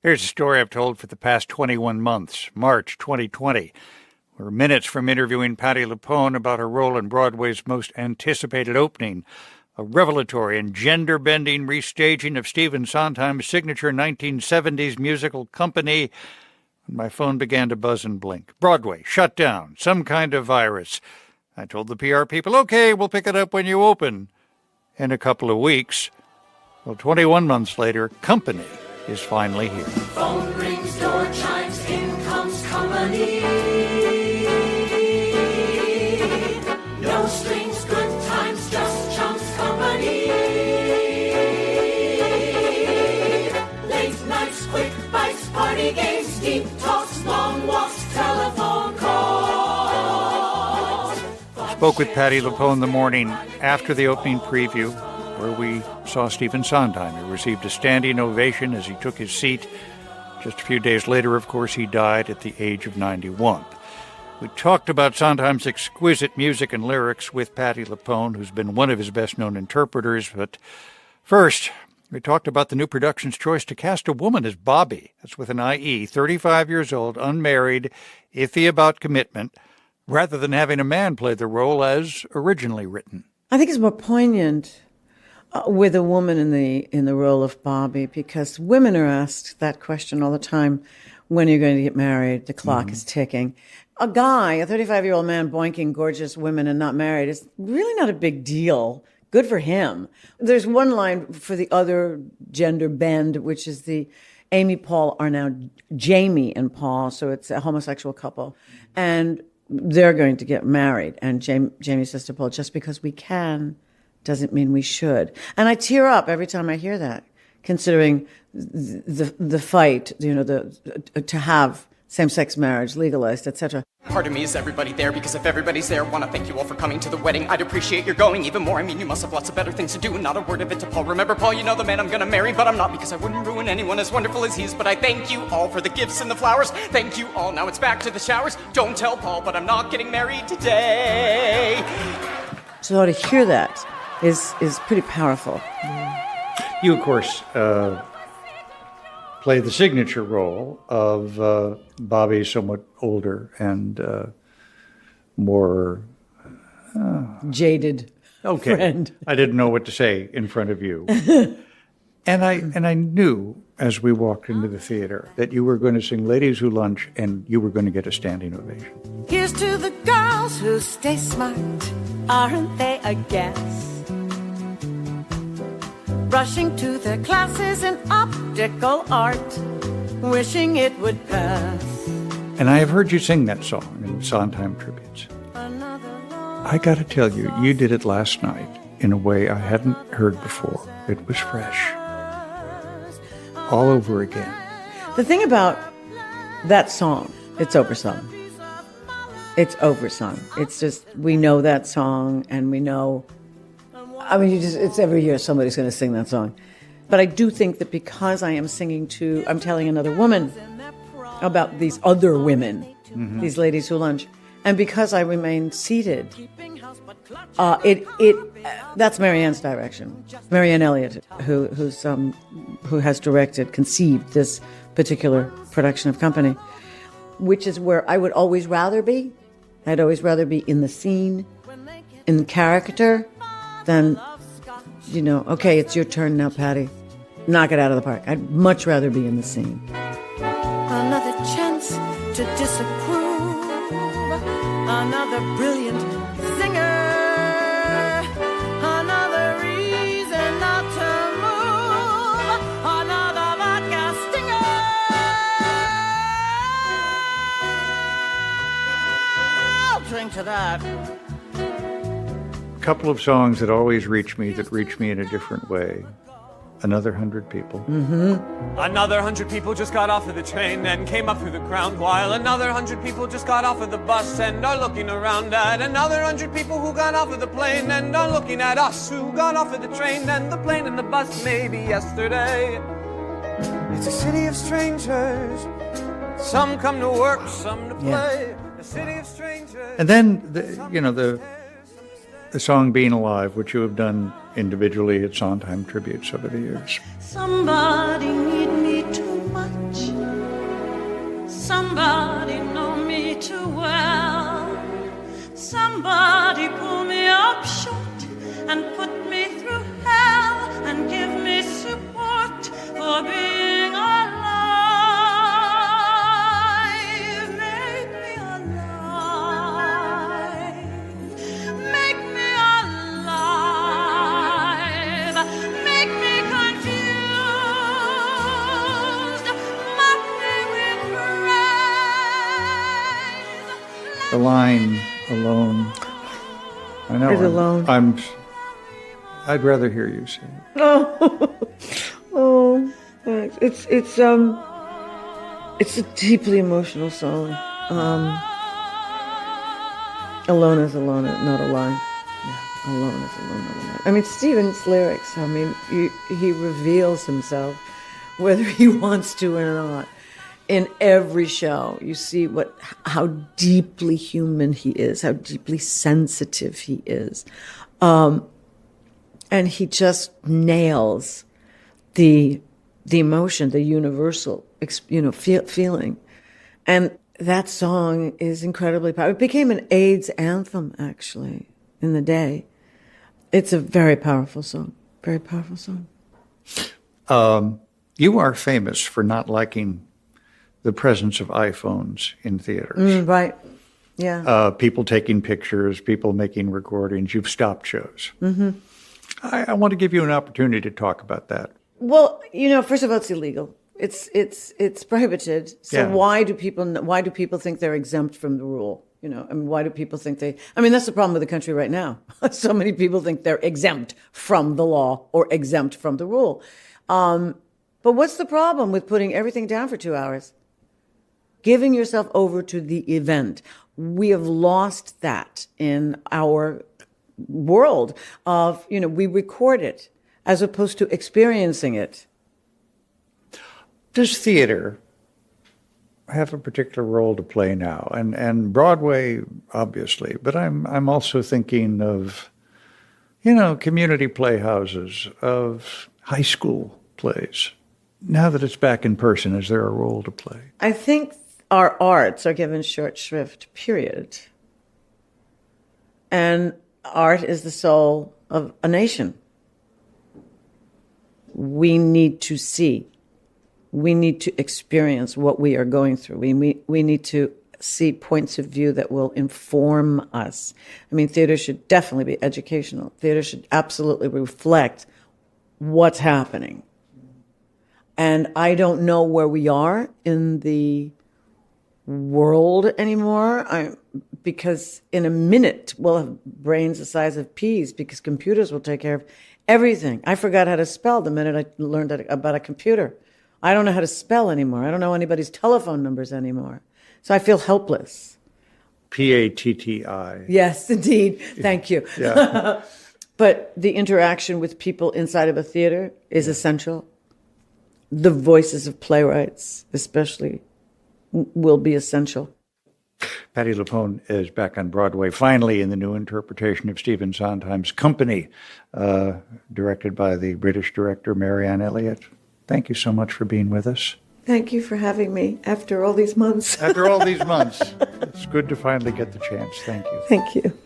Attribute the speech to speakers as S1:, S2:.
S1: Here's a story I've told for the past 21 months. March 2020. We're minutes from interviewing Patti LuPone about her role in Broadway's most anticipated opening, a revelatory and gender-bending restaging of Stephen Sondheim's signature 1970s musical Company. When my phone began to buzz and blink. Broadway, shut down, some kind of virus. I told the PR people, okay, we'll pick it up when you open. In a couple of weeks. Well, 21 months later, Company is finally here.
S2: Phone rings, door chimes, in comes Company. No strings, good times, just chums Company. Late nights, quick bites, party games, deep talks, long walks, telephone calls.
S1: Spoke with Patti LuPone the morning after the opening preview, where we saw Stephen Sondheim, who received a standing ovation as he took his seat. Just a few days later, of course, he died at the age of 91. We talked about Sondheim's exquisite music and lyrics with Patti LuPone, who's been one of his best-known interpreters. But first, we talked about the new production's choice to cast a woman as Bobby. That's with an IE, 35 years old, unmarried, iffy about commitment, rather than having a man play the role as originally written.
S3: I think it's more poignant with a woman in the role of Bobby, because women are asked that question all the time. When are you going to get married? The clock is ticking. A guy, a 35-year-old man boinking gorgeous women and not married is really not a big deal. Good for him. There's one line for the other gender bend, which is the Amy Paul are now Jamie and Paul, so it's a homosexual couple. And they're going to get married. And Jamie says to Paul, just because we can doesn't mean we should. And I tear up every time I hear that, considering the fight, to have same-sex marriage legalized, etc.
S4: Part of me is everybody there, because if everybody's there, want to thank you all for coming to the wedding. I'd appreciate your going even more. I mean, you must have lots of better things to do, and not a word of it to Paul. Remember, Paul, you know the man I'm gonna marry, but I'm not, because I wouldn't ruin anyone as wonderful as he's. But I thank you all for the gifts and the flowers. Thank you all. Now it's back to the showers. Don't tell Paul, but I'm not getting married today.
S3: So to hear that is pretty powerful.
S1: You, of course, play the signature role of Bobby's somewhat older and more
S3: jaded friend.
S1: I didn't know what to say in front of you. and I knew as we walked into the theater that you were going to sing Ladies Who Lunch and you were going to get a standing ovation.
S5: Here's to the girls who stay smart, aren't they a guess? Rushing to their classes in optical art, wishing it would pass.
S1: And I have heard you sing that song in Sondheim tributes. I got to tell you, you did it last night in a way I hadn't heard before. It was fresh. All over again.
S3: The thing about that song, it's oversung. It's oversung. It's just, we know that song and we know... I mean, it's every year somebody's going to sing that song. But I do think that because I'm telling another woman about these other women, these ladies who lunch, and because I remain seated, that's Marianne's direction. Marianne Elliott, who has conceived this particular production of Company, which is where I would always rather be. I'd always rather be in the scene, in character, then, okay, it's your turn now, Patti. Knock it out of the park. I'd much rather be in the scene.
S5: Another chance to disapprove. Another brilliant singer. Another reason not to move. Another vodka stinger. I'll drink to that.
S1: Couple of songs that always reach me in a different way. Another 100 People.
S6: Another 100 people just got off of the train and came up through the ground, while another 100 people just got off of the bus and are looking around at another 100 people who got off of the plane and are looking at us who got off of the train and the plane and the bus maybe yesterday. It's a city of strangers. Some come to work, some to play. A city of strangers.
S1: And then, the song Being Alive, which you have done individually at Sondheim tributes over the years.
S5: Somebody need me too much. too well. Somebody pull me up short and put me through hell and give me support for being alive. Make me alive. Make me alive. Make me confused. Mock me with praise.
S1: The line alone. I know.
S3: It's alone.
S1: I'd rather hear you sing.
S3: Oh, it's a deeply emotional song. Alone is alone, not a line. Yeah, alone is alone, not a line. I mean, Stephen's lyrics. I mean, he reveals himself, whether he wants to or not. In every show, you see how deeply human he is, how deeply sensitive he is. And he just nails the emotion, the universal, feeling. And that song is incredibly powerful. It became an AIDS anthem, actually, in the day. It's a very powerful song, very powerful song.
S1: You are famous for not liking the presence of iPhones in theaters.
S3: Right, yeah.
S1: People taking pictures, people making recordings. You've stopped shows. Mm-hmm. I want to give you an opportunity to talk about that.
S3: Well, first of all, it's illegal. It's prohibited. So
S1: Yeah.
S3: why do people think they're exempt from the rule? Why do people think that's the problem with the country right now. So many people think they're exempt from the law or exempt from the rule. But what's the problem with putting everything down for 2 hours? Giving yourself over to the event. We have lost that in our world of, we record it as opposed to experiencing it.
S1: Does theater have a particular role to play now? And Broadway, obviously, but I'm also thinking of, community playhouses, of high school plays. Now that it's back in person, is there a role to play?
S3: I think our arts are given short shrift, period. And art is the soul of a nation. We need to see. We need to experience what we are going through. We need to see points of view that will inform us. I mean, theater should definitely be educational. Theater should absolutely reflect what's happening. And I don't know where we are in the world anymore, because in a minute we'll have brains the size of peas because computers will take care of everything. I forgot how to spell the minute I learned about a computer. I don't know how to spell anymore. I don't know anybody's telephone numbers anymore. So I feel helpless.
S1: Patti.
S3: Yes, indeed. Thank you.
S1: Yeah.
S3: But the interaction with people inside of a theater is essential. The voices of playwrights, especially, will be essential.
S1: Patti LuPone is back on Broadway, finally, in the new interpretation of Stephen Sondheim's Company, directed by the British director Marianne Elliott. Thank you so much for being with us.
S3: Thank you for having me after all these months.
S1: After all these months, it's good to finally get the chance. Thank you.
S3: Thank you.